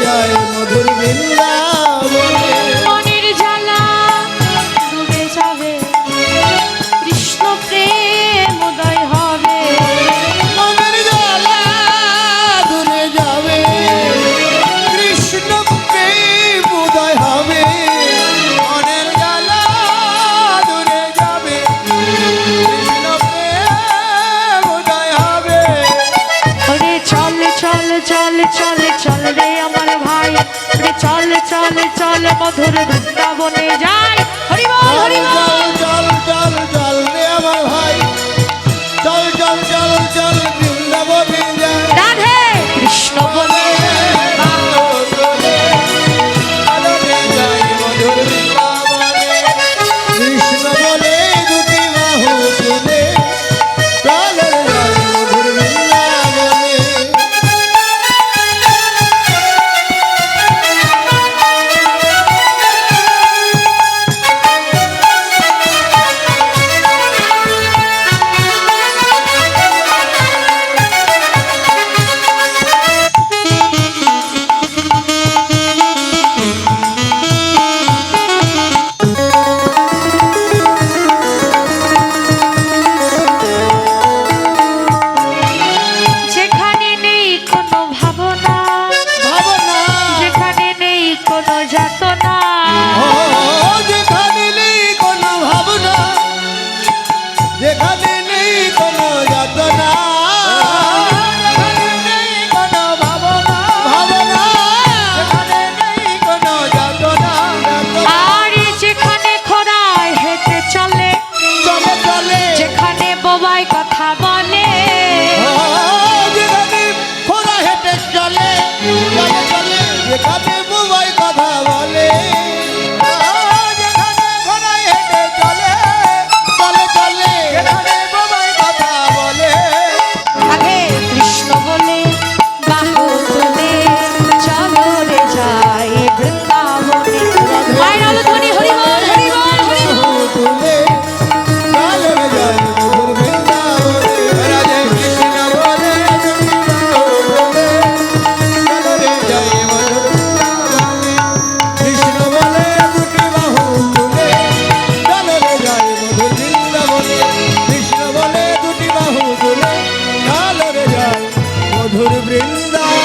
যায় মধুর বৃন্দাবনে। মনের জ্বালা ডুবে যাবে, কৃষ্ণ প্রেম উদয় হবে। মনের জ্বালা দূরে যাবে, কৃষ্ণ প্রেম উদয় হবে। মনের জ্বালা দূরে যাবে, কৃষ্ণ প্রেম উদয় হবে। ওরে চল চল চল চল চল রে আমার ভাই, রে চল চল চল মধুর বৃন্দাবনে যাই। হরি বল হরি বল। চল চল চল রে আমার ভাই, চল চল চল চল বৃন্দাবনে যাই। রাধে কৃষ্ণ বলে কৃষ্ণ বলে দুটি বাহু তুলে চল যাই মধুর বৃন্দাবনে। যেখানে নেই কোনো ভাবনা, ভাবনা যেখানে নেই কোনো যাতনা, ও যেখানে নেই কোনো ভাবনা, যেখানে নেই কোনো যাতনা, যেখানে নেই কোনো ভাবনা, ভাবনা যেখানে নেই কোনো যাতনা, আর যেখানে খোঁড়ায় হেঁটে চলে, চলে চলে যেখানে বোবাই কথা বলে, ও যেখানে খোলা হেঁটে চলে চলে চলে, যেখানে বুবাই কথা বলে, ও যেখানে খোলা হেঁটে চলে চলে চলে, যেখানে বুবাই কথা বলে। আগে কৃষ্ণ বলে বাহু তুলে চলো রে যাই বৃন্দাবনে। মায়ের আলোধ্বনি হরি বল হরি বল হরি বল। তুলে চল রে যাই মধুর বৃন্দাবনে। রাধে কৃষ্ণ বলে চল রে যাই মধুর বৃন্দাবনে। কৃষ্ণ বলে দুটি বাহু তুলে চল রে যাই মধুর বৃন্দাবনে। কৃষ্ণ বলে দুটি বাহু তুলে চল রে যাই মধুর বৃন্দাবনে।